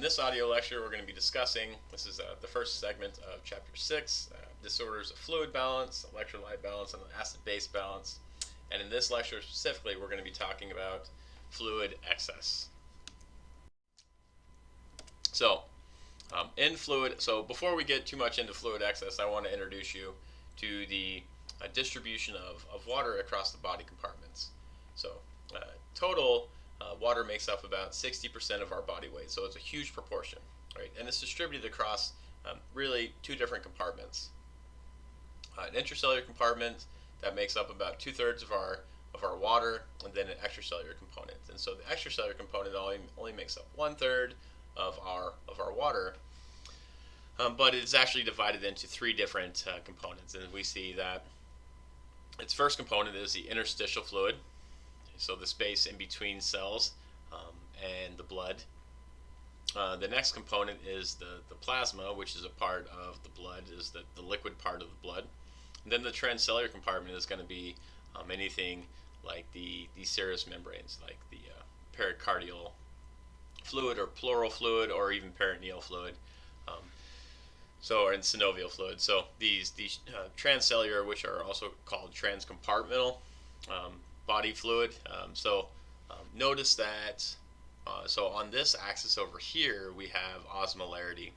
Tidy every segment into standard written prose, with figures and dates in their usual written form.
this audio lecture, we're going to be discussing, this is the first segment of Chapter 6, disorders of fluid balance, electrolyte balance, and acid-base balance. And in this lecture specifically, we're going to be talking about fluid excess. So, before we get too much into fluid excess, I want to introduce you to the distribution of water across the body compartments. So, total water makes up about 60% of our body weight, so it's a huge proportion, right? And it's distributed across really two different compartments. An intracellular compartment that makes up about 2/3 of our water, and then an extracellular component. And so the extracellular component only makes up 1/3 of our water, but it's actually divided into three different components. And we see that its first component is the interstitial fluid, so the space in between cells and the blood. The next component is the plasma, which is a part of the blood, is the liquid part of the blood. And then the transcellular compartment is going to be anything like the serous membranes, like the pericardial fluid or pleural fluid, or even peritoneal fluid, and synovial fluid. So these transcellular, which are also called transcompartmental body fluid. Notice that on this axis over here we have osmolarity.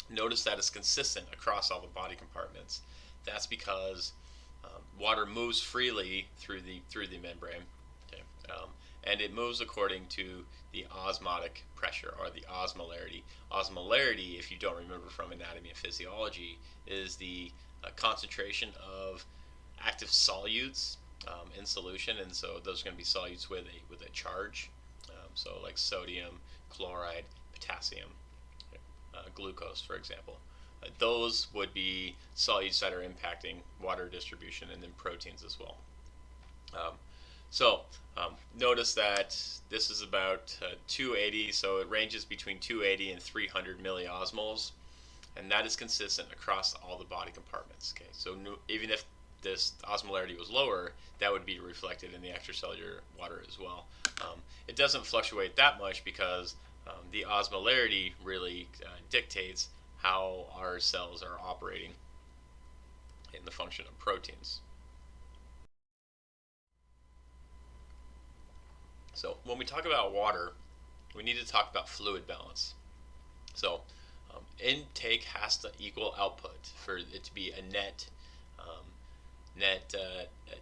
Notice that it's consistent across all the body compartments. That's because water moves freely through the membrane, okay? And it moves according to the osmotic pressure, or the osmolarity. Osmolarity, if you don't remember from anatomy and physiology, is the concentration of active solutes in solution, and so those are going to be solutes with a charge, so like sodium, chloride, potassium, glucose, for example. Those would be solutes that are impacting water distribution, and then proteins as well. Notice that this is about 280, so it ranges between 280 and 300 milliosmoles, and that is consistent across all the body compartments. Okay, so even if this osmolarity was lower, that would be reflected in the extracellular water as well. It doesn't fluctuate that much because the osmolarity really dictates how our cells are operating in the function of proteins. So when we talk about water, we need to talk about fluid balance. So intake has to equal output for it to be a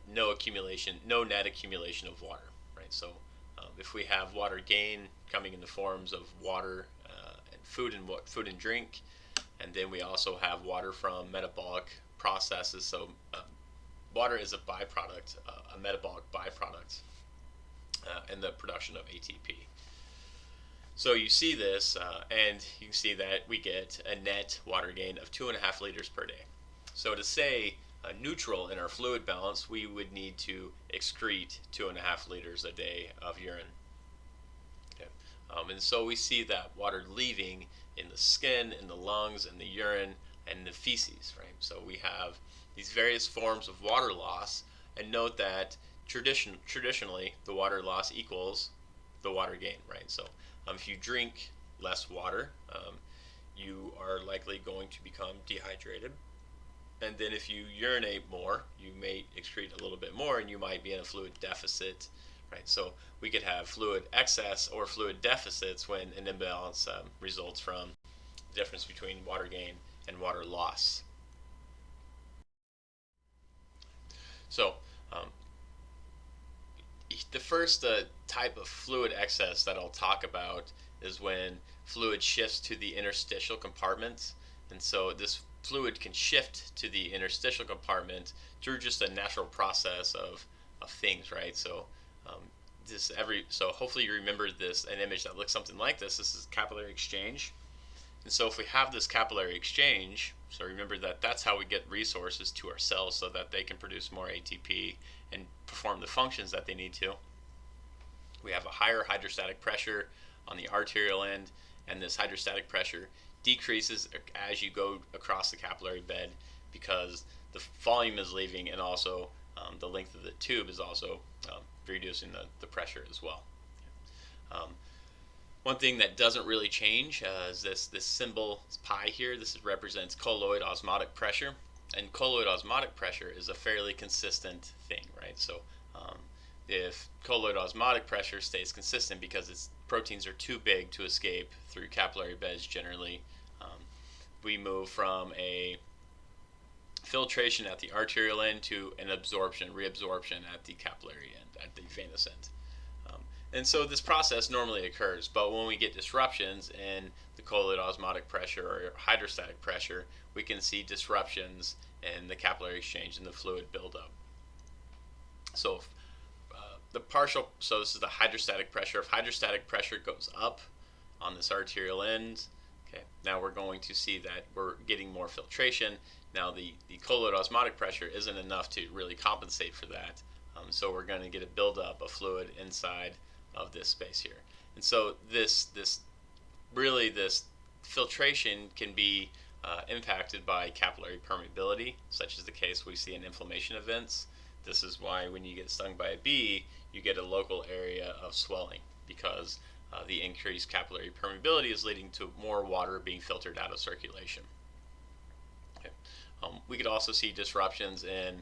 no net accumulation of water, right? So if we have water gain coming in the forms of water and food and drink, and then we also have water from metabolic processes. So water is a byproduct, a metabolic byproduct, in the production of ATP. So you see this, and you can see that we get a net water gain of 2.5 liters per day. So to say neutral in our fluid balance, we would need to excrete 2.5 liters a day of urine. Okay. And so we see that water leaving in the skin, in the lungs, in the urine, and the feces, right? So we have these various forms of water loss, and note that traditionally the water loss equals the water gain, right? So if you drink less water, you are likely going to become dehydrated. And then if you urinate more, you may excrete a little bit more, and you might be in a fluid deficit, right? So we could have fluid excess or fluid deficits when an imbalance results from the difference between water gain and water loss. So the first type of fluid excess that I'll talk about is when fluid shifts to the interstitial compartment. And so this fluid can shift to the interstitial compartment through just a natural process of things, right? So hopefully you remember an image that looks something like this. This is capillary exchange. And so if we have this capillary exchange, so remember that that's how we get resources to our cells so that they can produce more ATP and perform the functions that they need to. We have a higher hydrostatic pressure on the arterial end, and this hydrostatic pressure decreases as you go across the capillary bed because the volume is leaving, and also the length of the tube is also reducing the pressure as well. One thing that doesn't really change is this symbol pi here. This represents colloid osmotic pressure, and colloid osmotic pressure is a fairly consistent thing, right? So if colloid osmotic pressure stays consistent because its proteins are too big to escape through capillary beds generally, we move from a filtration at the arterial end to an reabsorption at the capillary end, at the venous end. And so this process normally occurs, but when we get disruptions in the colloid osmotic pressure or hydrostatic pressure, we can see disruptions in the capillary exchange and the fluid buildup. So so this is the hydrostatic pressure. If hydrostatic pressure goes up on this arterial end, okay, now we're going to see that we're getting more filtration. Now the colloid osmotic pressure isn't enough to really compensate for that, so we're going to get a buildup of fluid inside of this space here. And so this filtration can be impacted by capillary permeability, such as the case we see in inflammation events. This is why when you get stung by a bee, you get a local area of swelling, because the increased capillary permeability is leading to more water being filtered out of circulation. Okay. We could also see disruptions in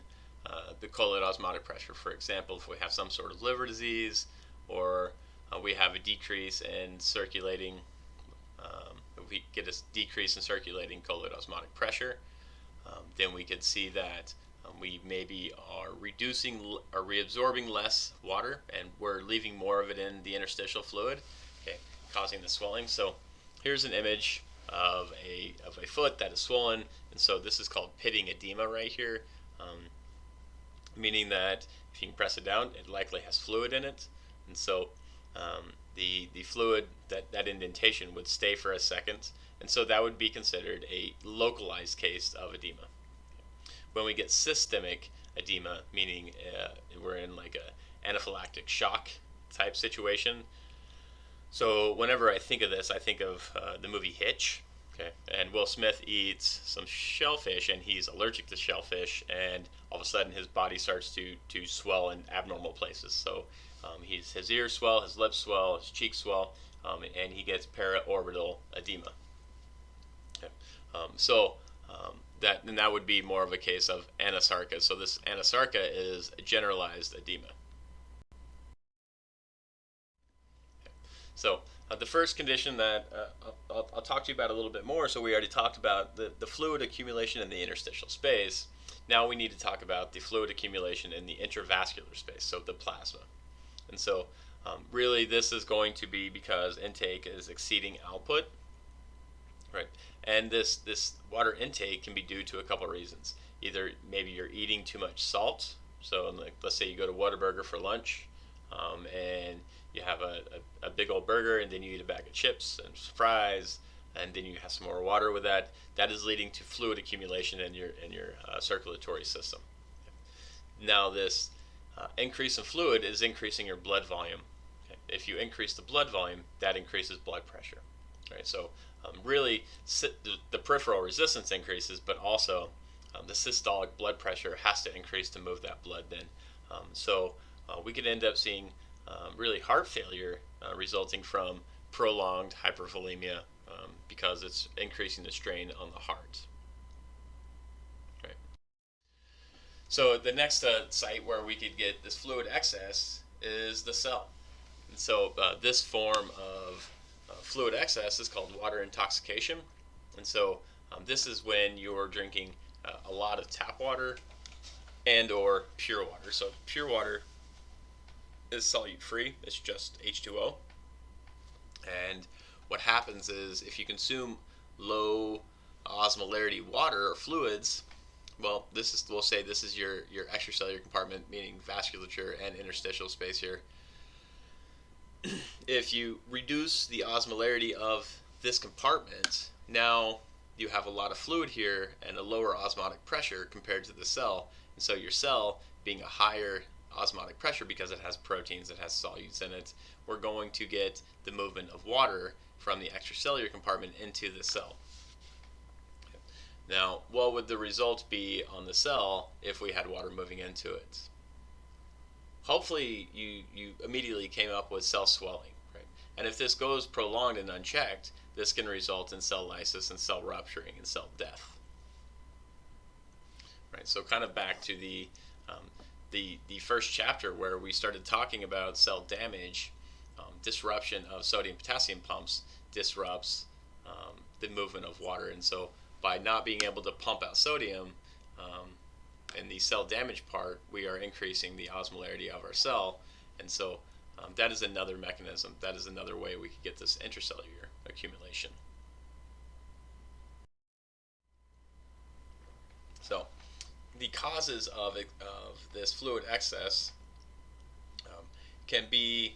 the colloid osmotic pressure. For example, if we have some sort of liver disease, or we have a decrease in circulating, if we get a decrease in circulating colloid osmotic pressure, then we could see that we maybe are reducing or reabsorbing less water, and we're leaving more of it in the interstitial fluid, okay, causing the swelling. So here's an image of a foot that is swollen, and so this is called pitting edema right here, meaning that if you can press it down, it likely has fluid in it. And so the fluid, that indentation would stay for a second, and so that would be considered a localized case of edema. When we get systemic edema, meaning we're in like a anaphylactic shock type situation. So whenever I think of this, I think of the movie Hitch. Okay, and Will Smith eats some shellfish, and he's allergic to shellfish, and all of a sudden his body starts to swell in abnormal places. So his ears swell, his lips swell, his cheeks swell, and he gets paraorbital edema. Okay. That would be more of a case of anasarca. So this anasarca is a generalized edema. Okay. So the first condition that I'll talk to you about a little bit more, so we already talked about the fluid accumulation in the interstitial space. Now we need to talk about the fluid accumulation in the intravascular space, so the plasma. And so really this is going to be because intake is exceeding output, right? And this water intake can be due to a couple of reasons. Either maybe you're eating too much salt. So like, let's say you go to Whataburger for lunch, and you have a big old burger, and then you eat a bag of chips and fries, and then you have some more water with that. That is leading to fluid accumulation in your circulatory system. Now this increase in fluid is increasing your blood volume. Okay? If you increase the blood volume, that increases blood pressure. Right? So really, the peripheral resistance increases, but also the systolic blood pressure has to increase to move that blood then. So we could end up seeing really heart failure resulting from prolonged hypervolemia because it's increasing the strain on the heart. Right. So the next site where we could get this fluid excess is the cell. And so this form of fluid excess is called water intoxication. And so this is when you're drinking a lot of tap water and or pure water. So pure water is solute free. It's just H2O. And what happens is if you consume low osmolarity water or fluids, well, we'll say this is your extracellular compartment, meaning vasculature and interstitial space here. If you reduce the osmolarity of this compartment, now you have a lot of fluid here and a lower osmotic pressure compared to the cell. And so your cell, being a higher osmotic pressure because it has proteins, it has solutes in it, we're going to get the movement of water from the extracellular compartment into the cell. Now, what would the result be on the cell if we had water moving into it? Hopefully you immediately came up with cell swelling, right? And if this goes prolonged and unchecked, this can result in cell lysis and cell rupturing and cell death. Right. So kind of back to the first chapter where we started talking about cell damage. Disruption of sodium potassium pumps disrupts the movement of water, and so by not being able to pump out sodium in the cell damage part, we are increasing the osmolarity of our cell, and so that is another mechanism. That is another way we could get this intracellular accumulation. So the causes of this fluid excess can be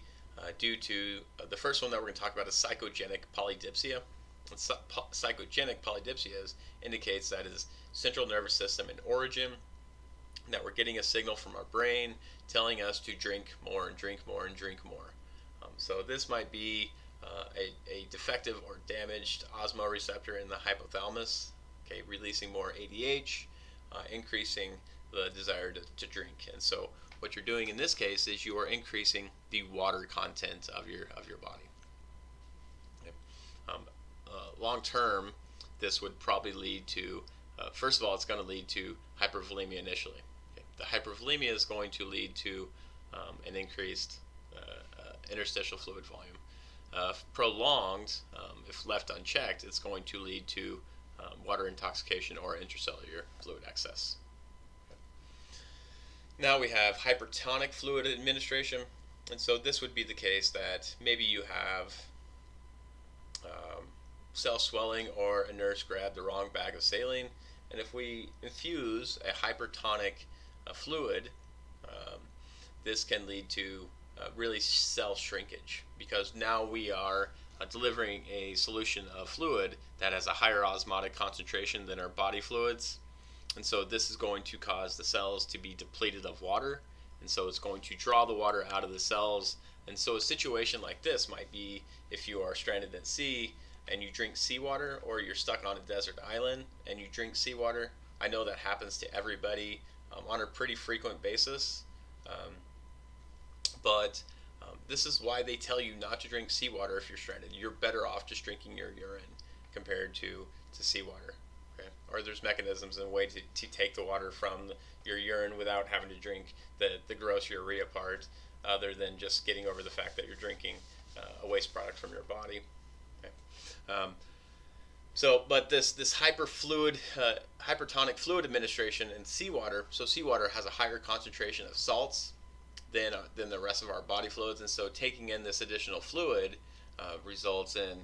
due to the first one that we're going to talk about is psychogenic polydipsia. Psychogenic polydipsia indicates that it is central nervous system in origin, that we're getting a signal from our brain telling us to drink more and drink more and drink more. So this might be a defective or damaged osmoreceptor in the hypothalamus, okay, releasing more ADH, increasing the desire to drink. And so what you're doing in this case is you are increasing the water content of your body. Okay. Long term, this would probably lead to, first of all, it's going to lead to hypervolemia initially. Okay. The hypervolemia is going to lead to an increased interstitial fluid volume. Prolonged, if left unchecked, it's going to lead to water intoxication or intracellular fluid excess. Okay. Now we have hypertonic fluid administration, and so this would be the case that maybe you have cell swelling or a nurse grabbed the wrong bag of saline, and if we infuse a hypertonic fluid, this can lead to really cell shrinkage, because now we are delivering a solution of fluid that has a higher osmotic concentration than our body fluids, and so this is going to cause the cells to be depleted of water, and so it's going to draw the water out of the cells. And so a situation like this might be if you are stranded at sea and you drink seawater, or you're stuck on a desert island and you drink seawater. I know that happens to everybody on a pretty frequent basis, but this is why they tell you not to drink seawater if you're stranded. You're better off just drinking your urine compared to seawater. Okay? Or there's mechanisms and way to take the water from your urine without having to drink the gross urea part, other than just getting over the fact that you're drinking a waste product from your body. Okay? But this hypertonic fluid administration in seawater, so seawater has a higher concentration of salts than the rest of our body fluids, and so taking in this additional fluid results in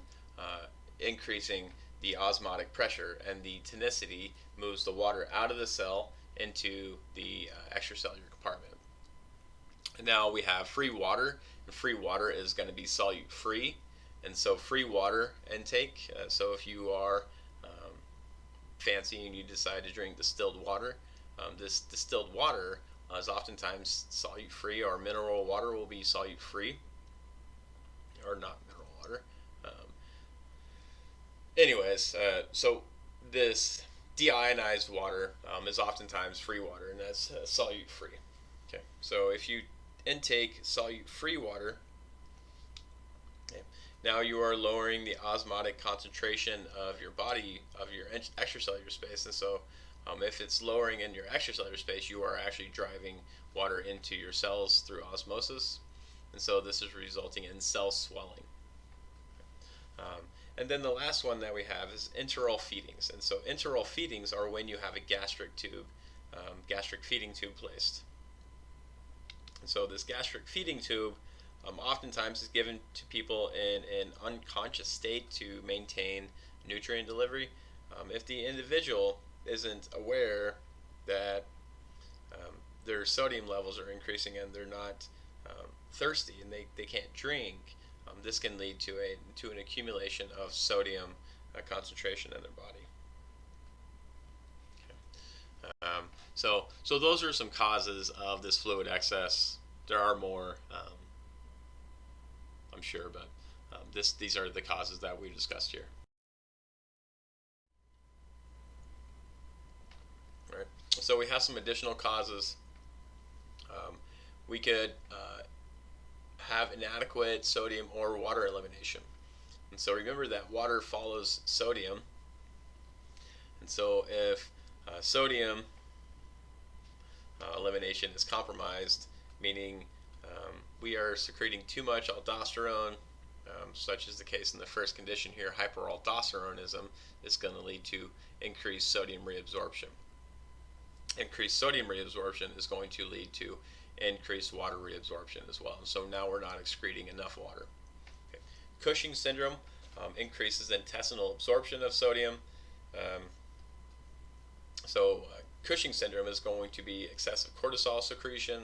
increasing the osmotic pressure, and the tonicity moves the water out of the cell into the extracellular compartment. And now we have free water, and free water is going to be solute free, and so free water intake. So if you are fancy and you decide to drink distilled water, this distilled water is oftentimes solute free, or mineral water will be solute free, or not mineral water. So this deionized water is oftentimes free water, and that's solute free. Okay, so if you intake solute free water, okay, now you are lowering the osmotic concentration of your body, of your extracellular space, and so if it's lowering in your extracellular space, you are actually driving water into your cells through osmosis, and so this is resulting in cell swelling. And then the last one that we have is enteral feedings, and so enteral feedings are when you have a gastric feeding tube placed. And so this gastric feeding tube oftentimes is given to people in an unconscious state to maintain nutrient delivery. If the individual isn't aware that their sodium levels are increasing and they're not thirsty and they can't drink, this can lead to an accumulation of sodium concentration in their body. Okay. So those are some causes of this fluid excess. There are more, I'm sure, but these are the causes that we discussed here. Right. So we have some additional causes. We could have inadequate sodium or water elimination. And so remember that water follows sodium. And so if sodium elimination is compromised, meaning we are secreting too much aldosterone, such as the case in the first condition here, hyperaldosteronism, is going to lead to increased sodium reabsorption. Increased sodium reabsorption is going to lead to increased water reabsorption as well. So now we're not excreting enough water. Okay. Cushing syndrome increases intestinal absorption of sodium. Cushing syndrome is going to be excessive cortisol secretion.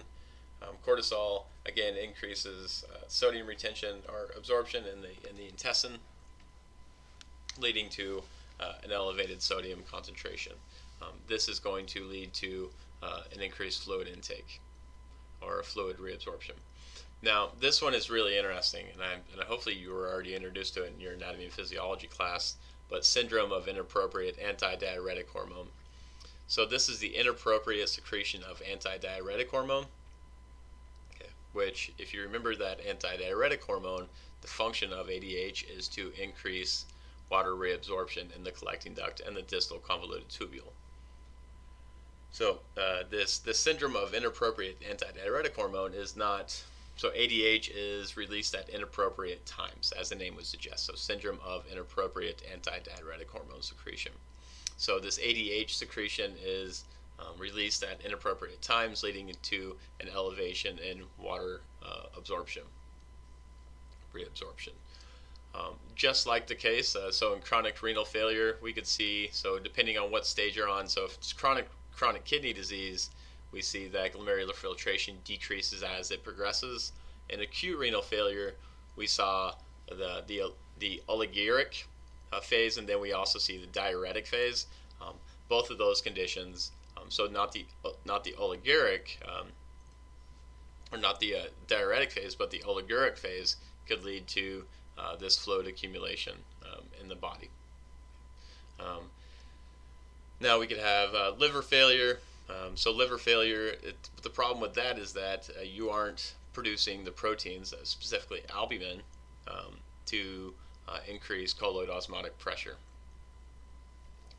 Cortisol again increases sodium retention or absorption in the intestine, leading to an elevated sodium concentration. This is going to lead to an increased fluid intake or fluid reabsorption. Now, this one is really interesting, and hopefully you were already introduced to it in your anatomy and physiology class, but syndrome of inappropriate antidiuretic hormone. So this is the inappropriate secretion of antidiuretic hormone, which, if you remember that antidiuretic hormone, the function of ADH is to increase water reabsorption in the collecting duct and the distal convoluted tubule. So this syndrome of inappropriate antidiuretic hormone is not, so ADH is released at inappropriate times, as the name would suggest. So syndrome of inappropriate antidiuretic hormone secretion. So this ADH secretion is released at inappropriate times, leading to an elevation in water absorption, reabsorption. Just like the case, so in chronic renal failure, we could see, so depending on what stage you're on, so if it's chronic kidney disease, we see that glomerular filtration decreases as it progresses. In acute renal failure, we saw the oliguric phase, and then we also see the diuretic phase. Both of those conditions, so not the oliguric or not the diuretic phase, but the oliguric phase could lead to this fluid accumulation in the body. Now we could have liver failure. So liver failure, the problem with that is that you aren't producing the proteins, specifically albumin, to increase colloid osmotic pressure.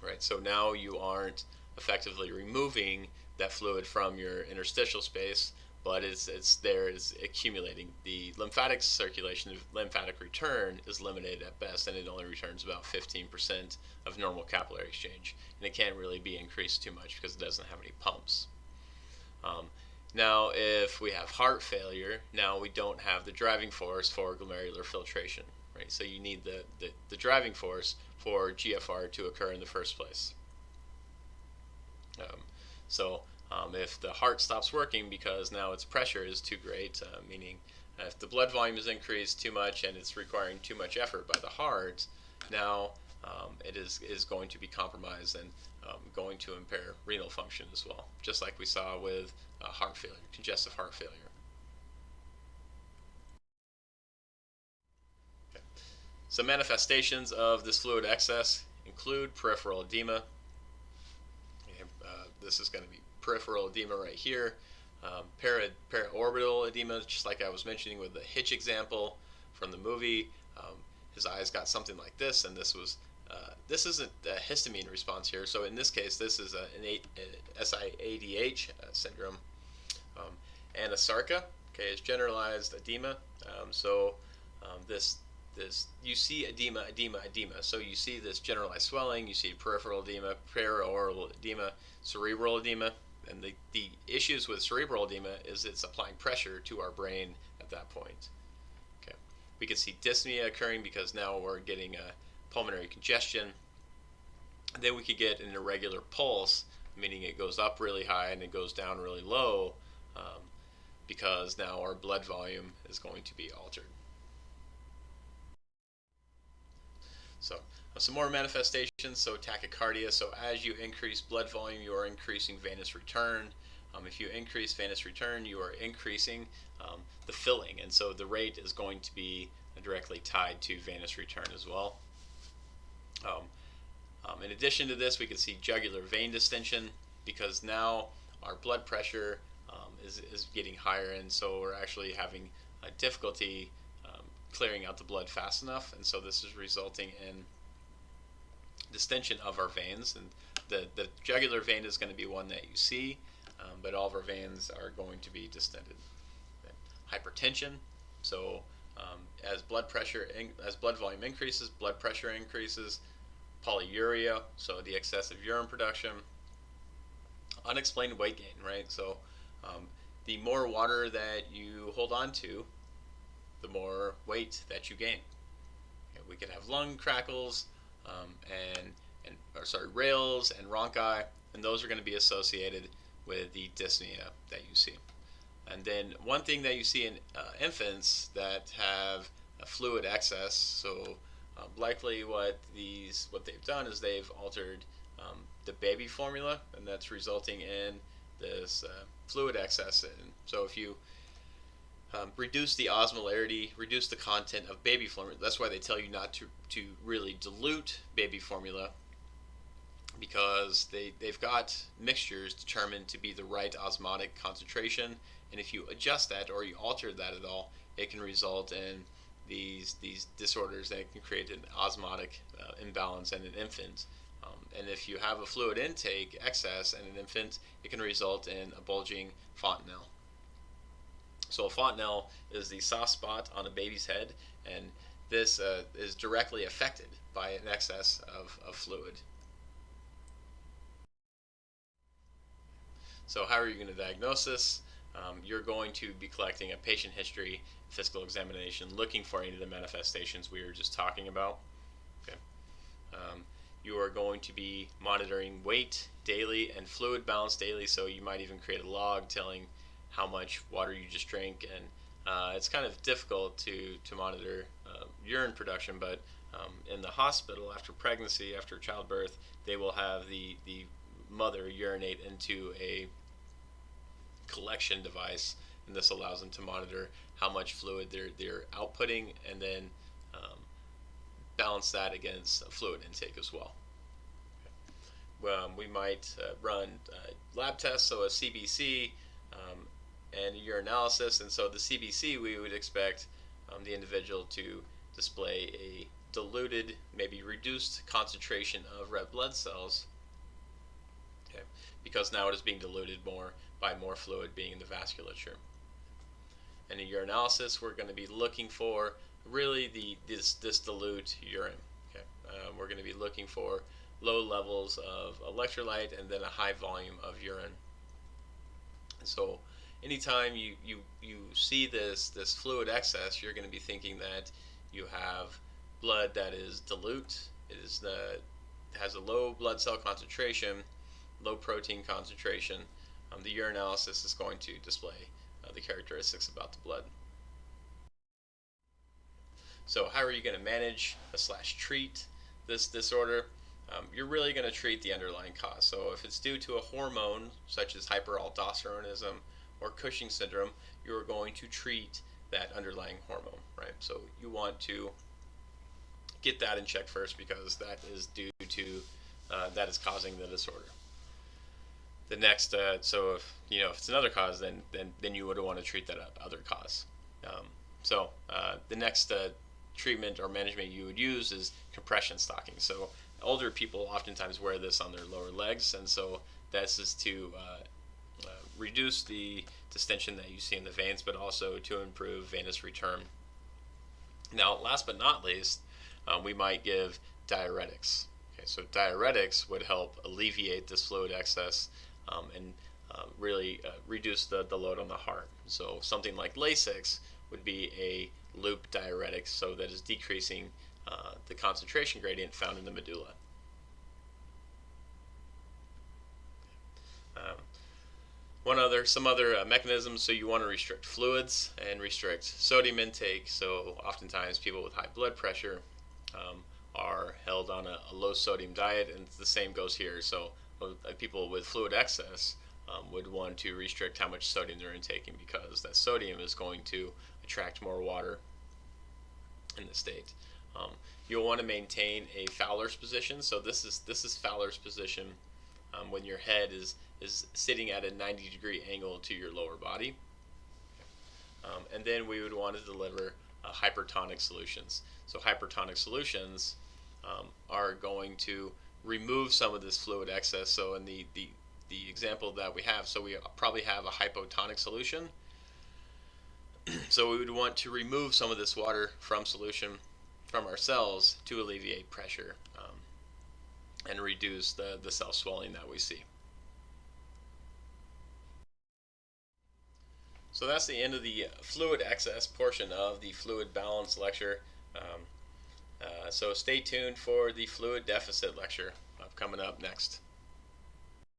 Right. So now you aren't effectively removing that fluid from your interstitial space, but it's there, it's accumulating. The lymphatic circulation, lymphatic return is limited at best, and it only returns about 15% of normal capillary exchange, and it can't really be increased too much because it doesn't have any pumps. Now, if we have heart failure, now we don't have the driving force for glomerular filtration, right? So you need the driving force for GFR to occur in the first place. If the heart stops working because now its pressure is too great, meaning if the blood volume is increased too much and it's requiring too much effort by the heart, now it is going to be compromised and going to impair renal function as well, just like we saw with heart failure, congestive heart failure. Okay. So manifestations of this fluid excess include peripheral edema. This is going to be peripheral edema right here. Paraorbital edema, just like I was mentioning with the Hitch example from the movie. His eyes got something like this, and this isn't a histamine response here. So in this case, this is an SIADH syndrome. Anasarca, okay, is generalized edema. This you see edema. So you see this generalized swelling, you see peripheral edema, paraorbital edema, cerebral edema, and the issues with cerebral edema is it's applying pressure to our brain at that point. Okay, we can see dyspnea occurring because now we're getting a pulmonary congestion. And then we could get an irregular pulse, meaning it goes up really high and it goes down really low, because now our blood volume is going to be altered. So some more manifestations. So tachycardia. So as you increase blood volume, you are increasing venous return. If you increase venous return, you are increasing the filling, and so the rate is going to be directly tied to venous return as well. In addition to this, we can see jugular vein distension, because now our blood pressure is getting higher, and so we're actually having difficulty clearing out the blood fast enough, and so this is resulting in distension of our veins. And the jugular vein is going to be one that you see, but all of our veins are going to be distended. Okay. Hypertension, so as blood pressure, as blood volume increases, blood pressure increases. Polyuria, so the excessive urine production. Unexplained weight gain, right? So the more water that you hold on to, the more weight that you gain. Okay, we could have lung crackles, rales and rhonchi, and those are going to be associated with the dyspnea that you see. And then one thing that you see in infants that have a fluid excess, so likely what they've done is they've altered the baby formula, and that's resulting in this fluid excess. And so if you reduce the osmolarity, reduce the content of baby formula, that's why they tell you not to really dilute baby formula, because they've got mixtures determined to be the right osmotic concentration, and if you adjust that or you alter that at all, it can result in these disorders that can create an osmotic imbalance in an infant. And if you have a fluid intake excess in an infant, it can result in a bulging fontanelle. So a fontanelle is the soft spot on a baby's head, and this is directly affected by an excess of fluid. So how are you going to diagnose this? You're going to be collecting a patient history, physical examination, looking for any of the manifestations we were just talking about. Okay. You are going to be monitoring weight daily and fluid balance daily, so you might even create a log telling how much water you just drank. And it's kind of difficult to monitor urine production, but in the hospital after pregnancy, after childbirth, they will have the mother urinate into a collection device, and this allows them to monitor how much fluid they're outputting, and then balance that against fluid intake as well. Okay. We might run lab tests, so a CBC and a urinalysis, and so the CBC we would expect the individual to display a diluted, maybe reduced concentration of red blood cells, okay, because now it is being diluted more by more fluid being in the vasculature. And in urinalysis, we're going to be looking for really this dilute urine. Okay, we're going to be looking for low levels of electrolyte and then a high volume of urine. And so, anytime you see this fluid excess, you're going to be thinking that you have blood that is dilute. It has a low blood cell concentration, low protein concentration. The urinalysis is going to display the characteristics about the blood. So how are you going to manage / treat this disorder? You're really going to treat the underlying cause. So if it's due to a hormone such as hyperaldosteronism or Cushing syndrome, you're going to treat that underlying hormone, right? So you want to get that in check first, because that is due to that is causing the disorder. The next, so if it's another cause, then you would want to treat that other cause. The next treatment or management you would use is compression stocking. So older people oftentimes wear this on their lower legs, and so this is to reduce the distension that you see in the veins, but also to improve venous return. Now, last but not least, we might give diuretics. Okay, so diuretics would help alleviate this fluid excess and really reduce the load on the heart. So something like Lasix would be a loop diuretic, so that is decreasing the concentration gradient found in the medulla. Some other mechanisms. So you want to restrict fluids and restrict sodium intake. So oftentimes people with high blood pressure are held on a low sodium diet, and the same goes here. So people with fluid excess would want to restrict how much sodium they're intaking, because that sodium is going to attract more water in the state. You'll want to maintain a Fowler's position. So this is Fowler's position when your head is sitting at a 90-degree angle to your lower body. And then we would want to deliver hypertonic solutions. So hypertonic solutions are going to remove some of this fluid excess. So in the example that we have, so we probably have a hypotonic solution. So we would want to remove some of this water from solution from our cells to alleviate pressure and reduce the cell swelling that we see. So that's the end of the fluid excess portion of the fluid balance lecture. So stay tuned for the fluid deficit lecture coming up next.